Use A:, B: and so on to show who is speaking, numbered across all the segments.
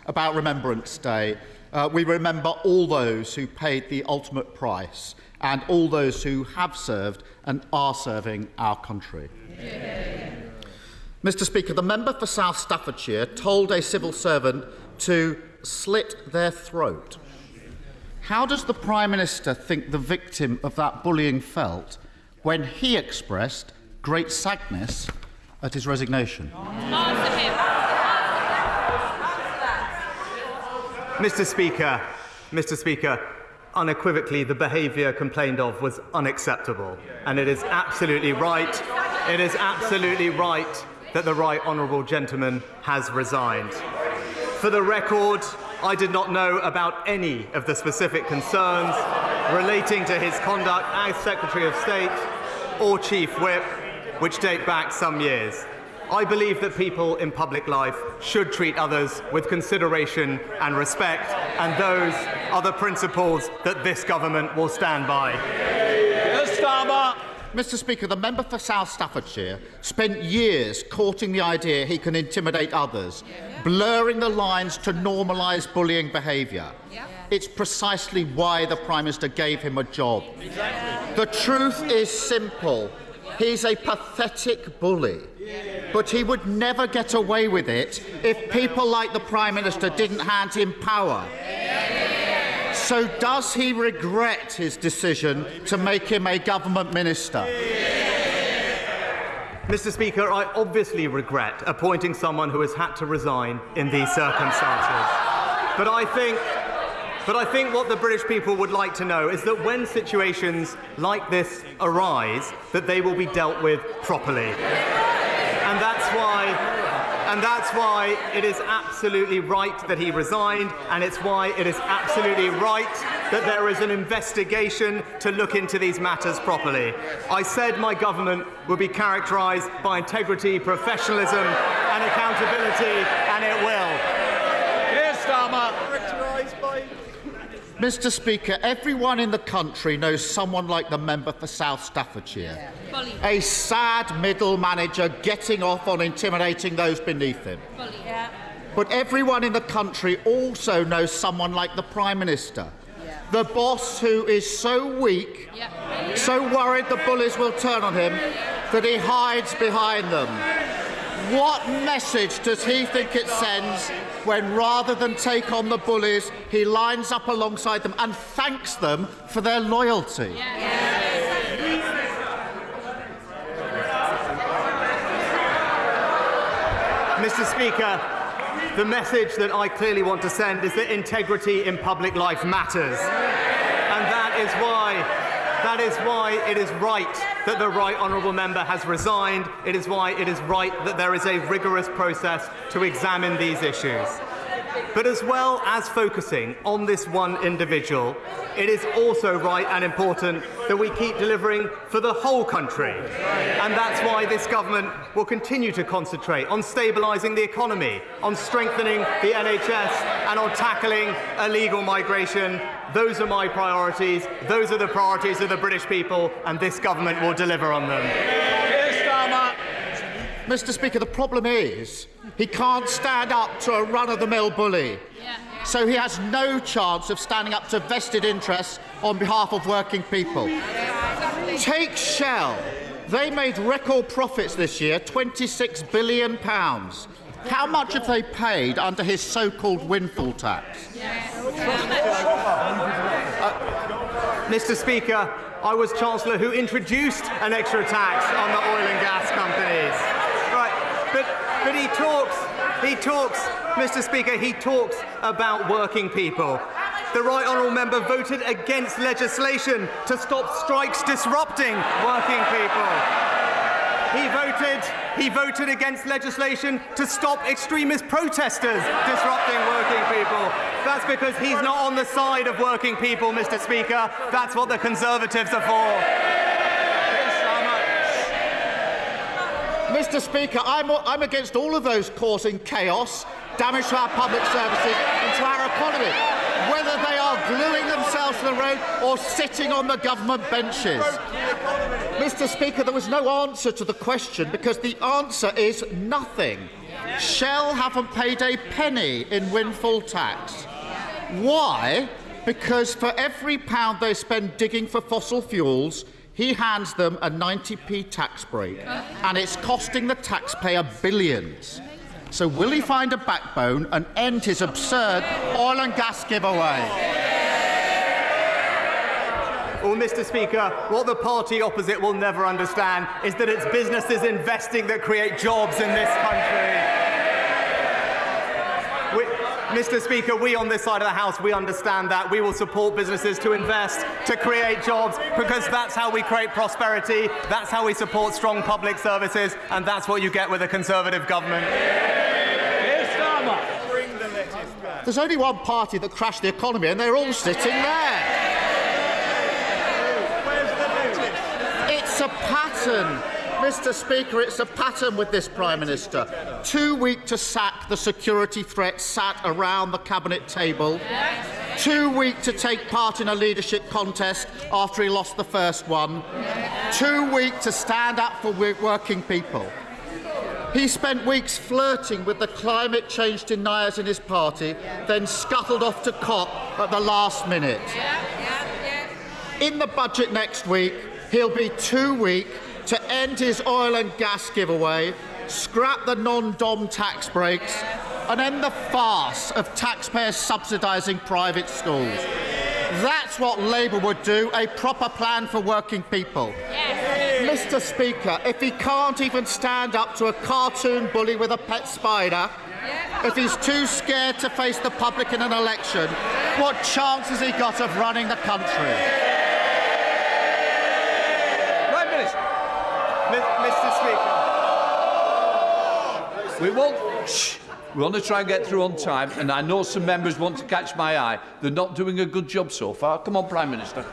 A: about Remembrance Day, we remember all those who paid the ultimate price and all those who have served and are serving our country. Yeah. Mr. Speaker, the member for South Staffordshire told a civil servant to slit their throat. How does the Prime Minister think the victim of that bullying felt when he expressed great sadness at his resignation?
B: Mr. Speaker, unequivocally the behaviour complained of was unacceptable, and it is absolutely right. It is absolutely right that the right honourable gentleman has resigned. For the record, I did not know about any of the specific concerns relating to his conduct as Secretary of State or Chief Whip, which date back some years. I believe that people in public life should treat others with consideration and respect, and those are the principles that this government will stand by.
A: Keir Starmer. Mr. Speaker, the member for South Staffordshire spent years courting the idea he can intimidate others, blurring the lines to normalise bullying behaviour. It's precisely why the Prime Minister gave him a job. The truth is simple. He's a pathetic bully. But he would never get away with it if people like the Prime Minister didn't hand him power. So does he regret his decision to make him a government minister?
B: Mr. Speaker, I obviously regret appointing someone who has had to resign in these circumstances. But I think what the British people would like to know is that when situations like this arise, that they will be dealt with properly. And that's why it is absolutely right that he resigned, and it's why it is absolutely right that there is an investigation to look into these matters properly. I said my government would be characterised by integrity, professionalism and accountability, and it will.
A: Keir Starmer. Mr. Speaker, everyone in the country knows someone like the member for South Staffordshire. A sad middle manager getting off on intimidating those beneath him. But everyone in the country also knows someone like the Prime Minister. The boss who is so weak, so worried the bullies will turn on him, that he hides behind them. What message does he think it sends when, rather than take on the bullies, he lines up alongside them and thanks them for their loyalty?
B: Mr. Speaker, the message that I clearly want to send is that integrity in public life matters. And that is why it is right that the right honourable member has resigned. It is why it is right that there is a rigorous process to examine these issues. But as well as focusing on this one individual, it is also right and important that we keep delivering for the whole country. And that's why this government will continue to concentrate on stabilising the economy, on strengthening the NHS and on tackling illegal migration. Those are my priorities. Those are the priorities of the British people, and this government will deliver on them.
A: Mr. Speaker, the problem is he can't stand up to a run-of-the-mill bully. So he has no chance of standing up to vested interests on behalf of working people. Take Shell. They made record profits this year, £26 billion. How much have they paid under his so-called windfall tax?
B: Mr. Speaker, I was Chancellor who introduced an extra tax on the oil and gas companies. But he talks, Mr. Speaker, he talks about working people. The right honourable member voted against legislation to stop strikes disrupting working people. He voted against legislation to stop extremist protesters disrupting working people. That's because he's not on the side of working people, Mr. Speaker. That's what the Conservatives are for.
A: Mr. Speaker, I'm against all of those causing chaos, damage to our public services and to our economy, whether they are gluing themselves to the road or sitting on the government benches. Mr. Speaker, there was no answer to the question because the answer is nothing. Shell haven't paid a penny in windfall tax. Why? Because for every £1 they spend digging for fossil fuels, he hands them a 90p tax break, and it's costing the taxpayer billions. So will he find a backbone and end his absurd oil and gas giveaway?
B: Well, Mr. Speaker, what the party opposite will never understand is that it's businesses investing that create jobs in this country. Mr. Speaker, we on this side of the House, we understand that. We will support businesses to invest, to create jobs, because that's how we create prosperity, that's how we support strong public services, and that's what you get with a Conservative government.
C: Keir Starmer.
A: There's only one party that crashed the economy, and they're all sitting there. It's a pattern. Mr. Speaker, it's a pattern with this Prime Minister. Too weak to sack the security threat sat around the Cabinet table. Too weak to take part in a leadership contest after he lost the first one. Too weak to stand up for working people. He spent weeks flirting with the climate change deniers in his party, then scuttled off to COP at the last minute. In the budget next week, he'll be too weak to end his oil and gas giveaway, scrap the non-dom tax breaks, and end the farce of taxpayers subsidising private schools. That's what Labour would do, a proper plan for working people. Mr. Speaker, if he can't even stand up to a cartoon bully with a pet spider, if he's too scared to face the public in an election, what chance has he got of running the country?
B: Mr. Speaker.
C: We want to try and get through on time, and I know some members want to catch my eye. They're not doing a good job so far. Come on, Prime Minister.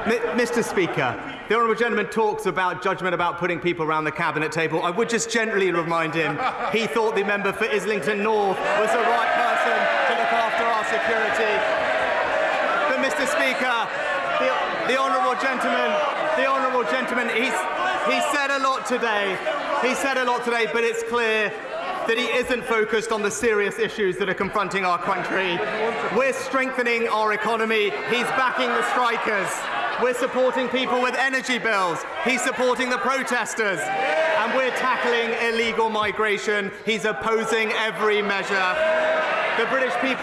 B: Mr. Speaker, the honourable gentleman talks about judgment about putting people around the Cabinet table. I would just gently remind him he thought the member for Islington North was the right person to look after our security. But, Mr. Speaker, the honourable gentleman, he said a lot today. But it's clear that he isn't focused on the serious issues that are confronting our country. We're strengthening our economy. He's backing the strikers. We're supporting people with energy bills. He's supporting the protesters. And we're tackling illegal migration. He's opposing every measure. The British people